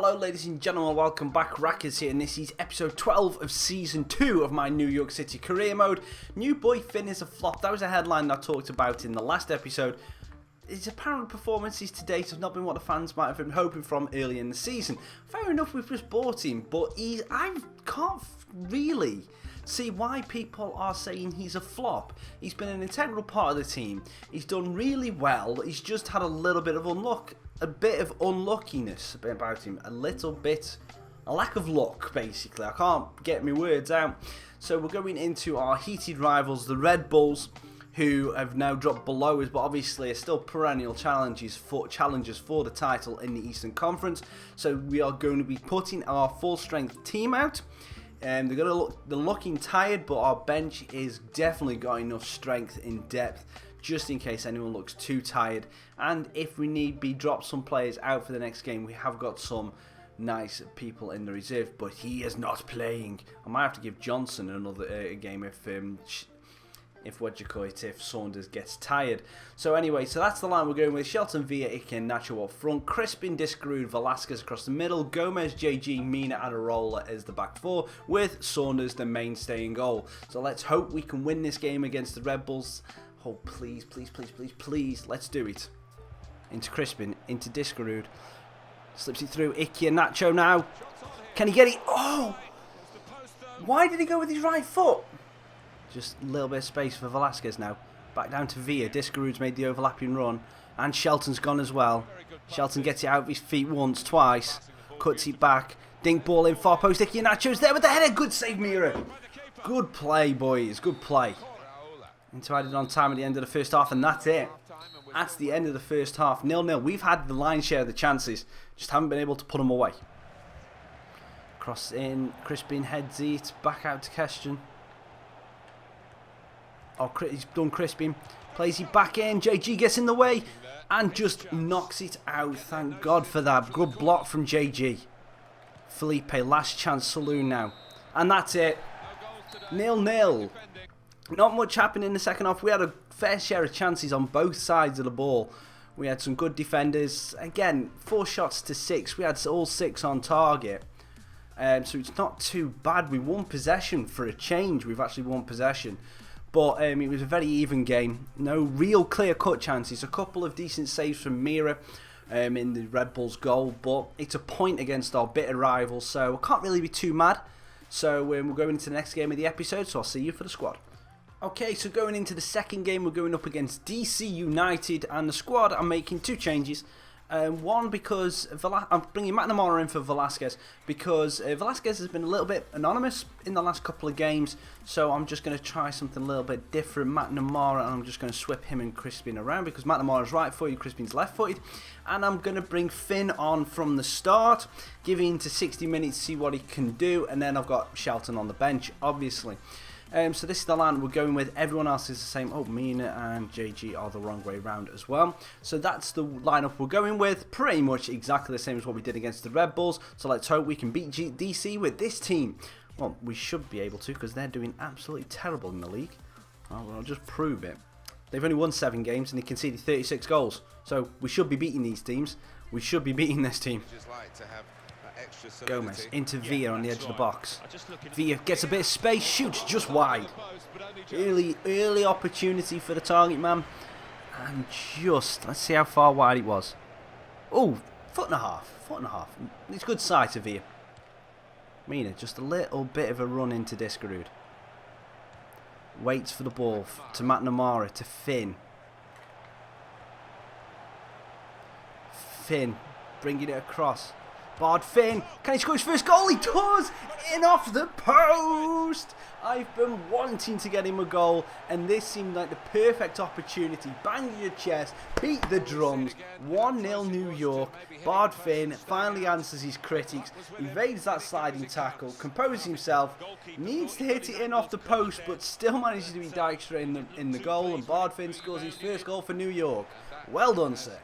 Hello ladies and gentlemen, welcome back. Raccas here, and this is episode 12 of season 2 of my New York City career mode. New boy Finn is a flop. That was a headline that I talked about in the last episode. His apparent performances to date have not been what the fans might have been hoping from early in the season. Fair enough, we've just bought him, but I can't really see why people are saying he's a flop. He's been an integral part of the team. He's done really well. He's just had a little bit of a bit of unluckiness about him. A lack of luck, basically. I can't get my words out. So we're going into our heated rivals, the Red Bulls, who have now dropped below us, but obviously are still perennial challengers for the title in the Eastern Conference. So we are going to be putting our full strength team out. They're looking tired, but our bench is definitely got enough strength in depth just in case anyone looks too tired. And if we need be drop some players out for the next game, we have got some nice people in the reserve, but he is not playing. I might have to give Johnson another game if Saunders gets tired. So anyway, so that's the line we're going with. Shelton, Villa, Iken, Nacho up front, Crispin, Discarud, Velasquez across the middle, Gomez, JG, Mina, Adarola as the back four, with Saunders the mainstay in goal. So let's hope we can win this game against the Red Bulls. Oh, please, please, please, please, please, let's do it. Into Crispin, into Discarud, slips it through, Icky and Nacho now. Can he get it? Oh! Why did he go with his right foot? Just a little bit of space for Velasquez now. Back down to Villa. Discarud's made the overlapping run. And Shelton's gone as well. Shelton gets it out of his feet once, twice. Cuts it back. Dink ball in, far post. Icky Nacho's there with the header. Good save, Mira. Good play, boys. Good play. Into added on time at the end of the first half, and that's it. That's the end of the first half. 0-0. We've had the lion's share of the chances. Just haven't been able to put them away. Cross in. Crispin heads it. Back out to Question. Oh, he's done Crispin. Plays it back in. JG gets in the way and just knocks it out. Thank God for that. Good block from JG. Felipe, last chance saloon now. And that's it. 0-0. Not much happened in the second half. We had a fair share of chances on both sides of the ball. We had some good defenders. Again, 4 shots to 6. We had all 6 on target. So it's not too bad. We won possession for a change. We've actually won possession. But it was a very even game. No real clear-cut chances. A couple of decent saves from Mira in the Red Bulls goal. But it's a point against our bitter rivals. So I can't really be too mad. So we're going into the next game of the episode. So I'll see you for the squad. Okay, so going into the second game, we're going up against DC United. And the squad, I'm making 2 changes. One, because I'm bringing McNamara in for Velasquez, because Velasquez has been a little bit anonymous in the last couple of games, so I'm just going to try something a little bit different. McNamara, and I'm just going to swap him and Crispin around, because McNamara's right-footed, Crispin's left-footed, and I'm going to bring Finn on from the start, give him to 60 minutes, see what he can do, and then I've got Shelton on the bench, obviously. So this is the line we're going with. Everyone else is the same. Oh, Mina and JG are the wrong way round as well. So that's the lineup we're going with. Pretty much exactly the same as what we did against the Red Bulls. So let's hope we can beat DC with this team. Well, we should be able to, because they're doing absolutely terrible in the league. I'll just prove it. They've only won 7 games and they conceded 36 goals. So we should be beating these teams. We should be beating this team. Gomez into Villa on the edge of the box. Villa gets a bit of space, shoots just wide. Early opportunity for the target man. And just, let's see how far wide it was. Oh, foot and a half. It's good sight of Villa. Mina, just a little bit of a run into Discarud. Waits for the ball to McNamara, to Finn. Finn, bringing it across. Bard Finn, can he score his first goal? He does! In off the post! I've been wanting to get him a goal, and this seemed like the perfect opportunity. Bang your chest, beat the drums, 1-0 New York. Bard Finn finally answers his critics, evades that sliding tackle, composes himself, needs to hit it in off the post, but still manages to be Dykstra in the goal, and Bard Finn scores his first goal for New York. Well done, sir.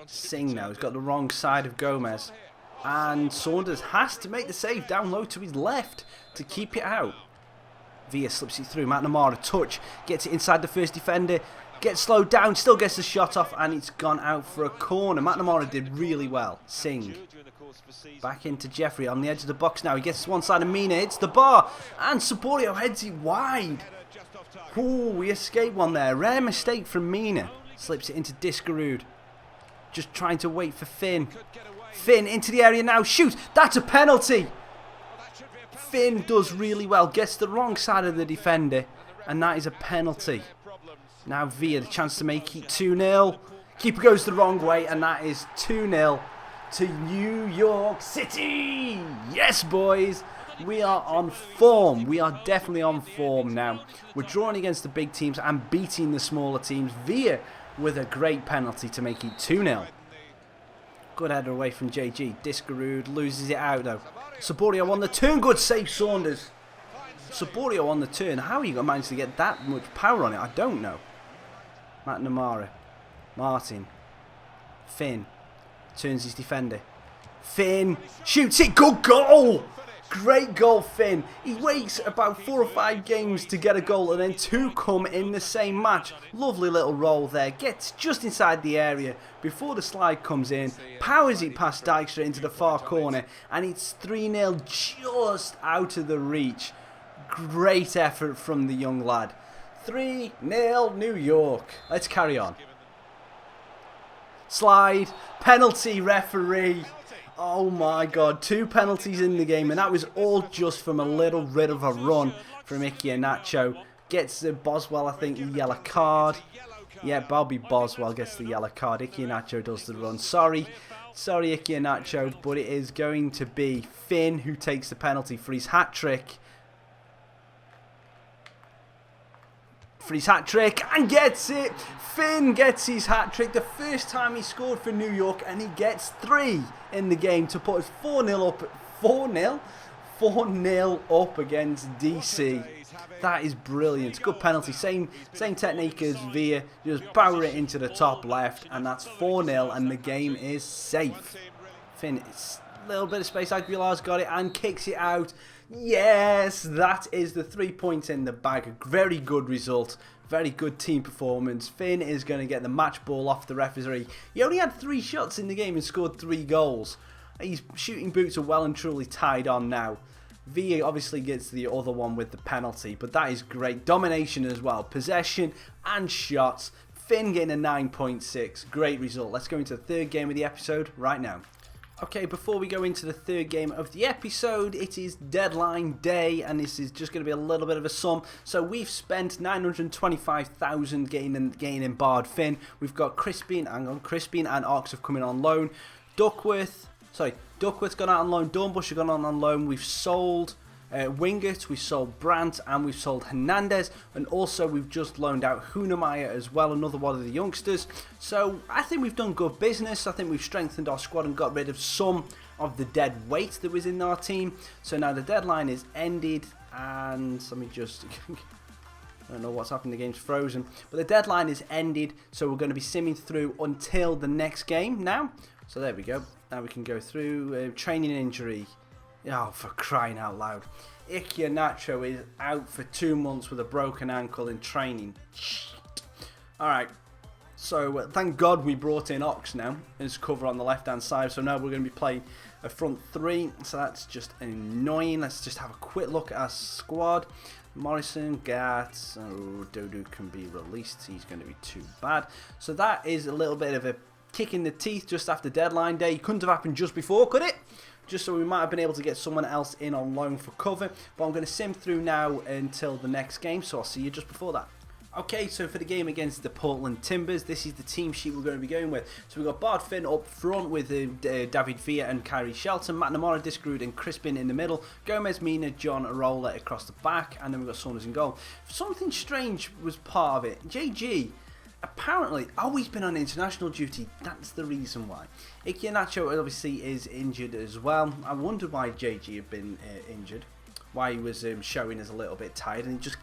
Singh now, he's got the wrong side of Gomez. And Saunders has to make the save down low to his left to keep it out. Villa slips it through. McNamara, touch. Gets it inside the first defender. Gets slowed down. Still gets the shot off. And it's gone out for a corner. McNamara did really well. Singh. Back into Jeffrey on the edge of the box now. He gets one side of Mina. Hits the bar. And Saborio heads it wide. Ooh, we escaped one there. Rare mistake from Mina. Slips it into Discarud. Just trying to wait for Finn. Finn into the area now. Shoot. That's a penalty. Finn does really well, gets the wrong side of the defender, and that is a penalty. Now Villa, the chance to make it 2-0. Keeper goes the wrong way, and that is 2-0 to New York City. Yes, boys, we are on form. We are definitely on form now. We're drawing against the big teams and beating the smaller teams. Villa with a great penalty to make it 2-0. Good header away from JG. Discarud loses it out though. Saborio on the turn. Good save, Saunders. Saborio on the turn. How are you going to manage to get that much power on it? I don't know. McNamara. Martin. Finn. Turns his defender. Finn. Shoots it. Good goal. Great goal, Finn. He waits about 4 or 5 games to get a goal and then 2 come in the same match. Lovely little roll there. Gets just inside the area before the slide comes in. Powers it past Dykstra into the far corner. And it's 3-0 just out of the reach. Great effort from the young lad. 3-0 New York. Let's carry on. Slide. Penalty, referee. Oh my god, 2 penalties in the game, and that was all just from a little bit of a run from Iheanacho. Gets Boswell, I think, the yellow card. Yeah, Bobby Boswell gets the yellow card. Iheanacho does the run. Sorry Iheanacho, but it is going to be Finn who takes the penalty for his hat-trick. And gets it. Finn gets his hat-trick, the first time he scored for New York, and he gets 3 in the game to put us 4-0 up. 4-0? 4-0 up against DC. That is brilliant. Good penalty. Same technique as Villa. Just power it into the top left, and that's 4-0, and the game is safe. Finn, a little bit of space. Aguilar's got it and kicks it out. Yes, that is the 3 points in the bag. A very good result. Very good team performance. Finn is going to get the match ball off the referee. He only had 3 shots in the game and scored 3 goals. His shooting boots are well and truly tied on now. Villa obviously gets the other one with the penalty, but that is great. Domination as well. Possession and shots. Finn getting a 9.6. Great result. Let's go into the 3rd game of the episode right now. Okay, before we go into the 3rd game of the episode, it is deadline day, and this is just going to be a little bit of a sum. So we've spent 925,000 gaining barred Finn. We've got Crispin and Ox have come in on loan. Duckworth's gone out on loan. Dornbush have gone on loan. We've sold Wingert, we've sold Brandt, and we've sold Hernandez, and also we've just loaned out Hunemeyer as well, another one of the youngsters. So I think we've done good business. I think we've strengthened our squad and got rid of some of the dead weight that was in our team. So now the deadline is ended, and let me just I don't know what's happened, the game's frozen, but the deadline is ended, so we're going to be simming through until the next game now. So there we go. Now we can go through training injury. Oh, for crying out loud. Iheanacho is out for 2 months with a broken ankle in training. Alright, so thank God we brought in Ox now as cover on the left hand side. So now we're going to be playing a front 3. So that's just annoying. Let's just have a quick look at our squad. Morrison, Gats, Dodu can be released. He's going to be too bad. So that is a little bit of a kick in the teeth just after deadline day. Couldn't have happened just before, could it? Just so we might have been able to get someone else in on loan for cover. But I'm going to sim through now until the next game, so I'll see you just before that. Okay, so for the game against the Portland Timbers, this is the team sheet we're going to be going with. So we've got Bard Finn up front with David Villa and Kyrie Shelton, McNamara, Discarud and Crispin in the middle, Gomez, Mina, John, Arola across the back, and then we've got Saunders in goal. Something strange was part of it. JG apparently always been on international duty. That's the reason why. Iheanacho obviously is injured as well. I wondered why JG had been injured, why he was showing as a little bit tired, and he just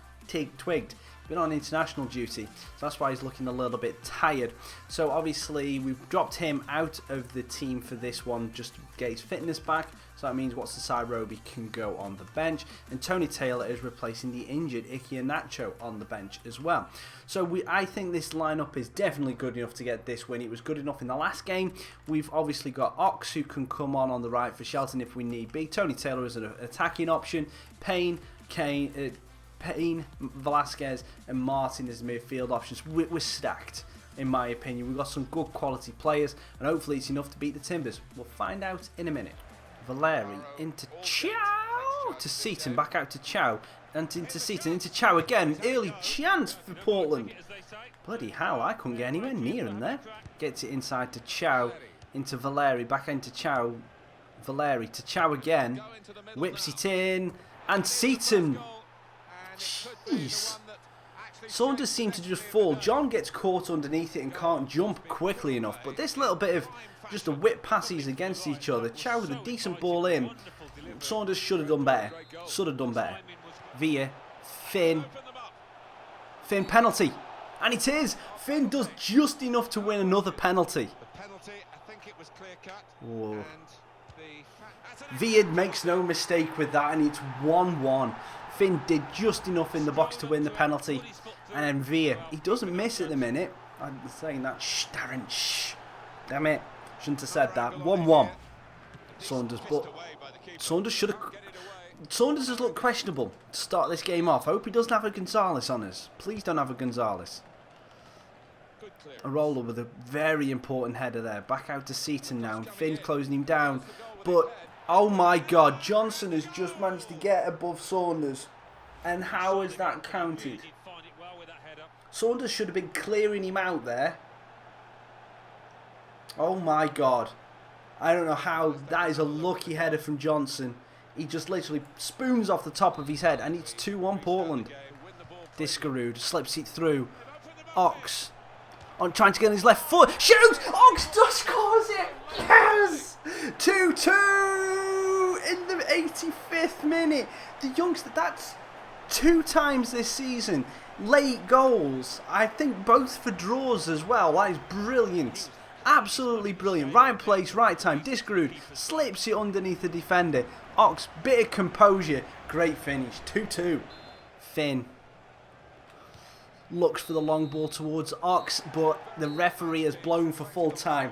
twigged. been on international duty, so that's why he's looking a little bit tired. So obviously we've dropped him out of the team for this one just to get his fitness back. So that means Watson Sairobi can go on the bench, and Tony Taylor is replacing the injured Ike Iheanacho on the bench as well. So I think this lineup is definitely good enough to get this win. It was good enough in the last game. We've obviously got Ox, who can come on the right for Shelton if we need be. Tony Taylor is an attacking option. Payne, Velasquez and Martin as midfield options. We're stacked, in my opinion. We've got some good quality players, and hopefully it's enough to beat the Timbers. We'll find out in a minute. Valeri into Chow to Seaton, back out to Chow, and into Seaton, into Chow again. Early chance for Portland. Bloody hell, I couldn't get anywhere near him there. Gets it inside to Chow, into Valeri, back into Chow. Valeri to Chow again. Whips it in, and Seaton. Jeez. Saunders seemed to just fall. John gets caught underneath it and can't jump quickly enough, but this little bit of just a whip passes against each other. Chow with a decent ball in. Saunders should have done better. Should have done better. Via, Finn. Finn penalty. And it is. Finn does just enough to win another penalty. Whoa. Via makes no mistake with that, and it's 1-1. Finn did just enough in the box to win the penalty. And then Via, he doesn't miss at the minute. I'm saying that. Shh, Darren, shh. Damn it. Shouldn't have said that. 1-1. Saunders, but Saunders should have... Saunders has looked questionable to start this game off. I hope he doesn't have a Gonzalez on us. Please don't have a Gonzalez. A roller with a very important header there. Back out to Seaton now. Finn closing him down. But, oh my God, Johnson has just managed to get above Saunders. And how is that counted? Saunders should have been clearing him out there. Oh my God. I don't know how. That is a lucky header from Johnson. He just literally spoons off the top of his head, and it's 2-1 Portland. Discarud slips it through. Ox on trying to get on his left foot. Shoots! Ox does scores it! Yes! 2-2 in the 85th minute. The youngster, that's 2 times this season. Late goals. I think both for draws as well. That is brilliant. Absolutely brilliant. Right place, right time. Discarud slips it underneath the defender. Ox, bit of composure. Great finish. 2-2. Finn looks for the long ball towards Ox, but the referee has blown for full time.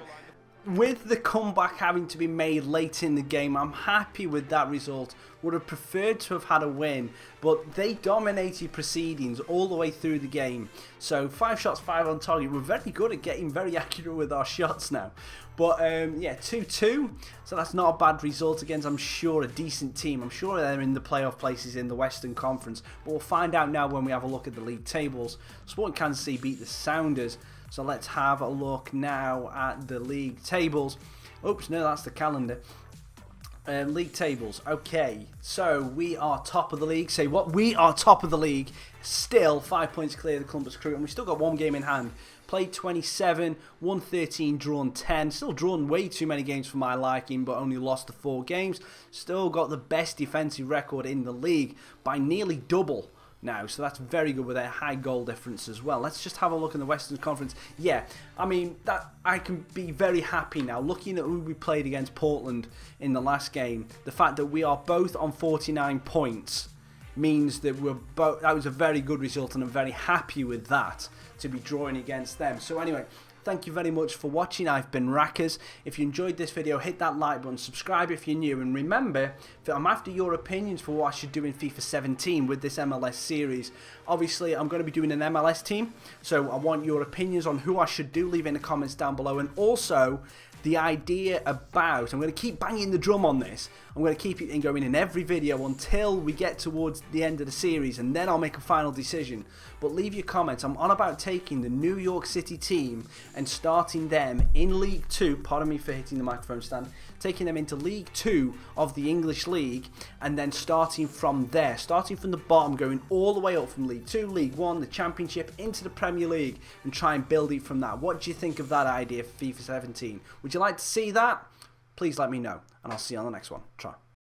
With the comeback having to be made late in the game, I'm happy with that result. Would have preferred to have had a win, but they dominated proceedings all the way through the game. So 5 shots, 5 on target. We're very good at getting very accurate with our shots now. But yeah, 2-2. So that's not a bad result against, I'm sure, a decent team. I'm sure they're in the playoff places in the Western Conference. But we'll find out now when we have a look at the league tables. Sporting Kansas City beat the Sounders. So let's have a look now at the league tables. Oops, no, that's the calendar. League tables. Okay, so we are top of the league. Say what? We are top of the league. Still 5 points clear of the Columbus Crew, and we've still got 1 game in hand. Played 27, won 13, drawn 10. Still drawn way too many games for my liking, but only lost the 4 games. Still got the best defensive record in the league by nearly double now, so that's very good with a high goal difference as well. Let's just have a look in the Western Conference. Yeah, I mean, that I can be very happy now looking at who we played against Portland in the last game. The fact that we are both on 49 points means that we're both, that was a very good result, and I'm very happy with that to be drawing against them. So anyway, thank you very much for watching. I've been Raccas. If you enjoyed this video, hit that like button, subscribe if you're new, and remember that I'm after your opinions for what I should do in FIFA 17 with this MLS series. Obviously, I'm going to be doing an MLS team, so I want your opinions on who I should do. Leave it in the comments down below, and also the idea about, I'm going to keep banging the drum on this, I'm going to keep it going in every video until we get towards the end of the series, and then I'll make a final decision. But leave your comments. I'm on about taking the New York City team and starting them in League 2, pardon me for hitting the microphone stand, taking them into League 2 of the English League, and then starting from there, starting from the bottom, going all the way up from League 2, League 1, the Championship, into the Premier League, and try and build it from that. What do you think of that idea for FIFA 17? Would you like to see that? Please let me know, and I'll see you on the next one. Try.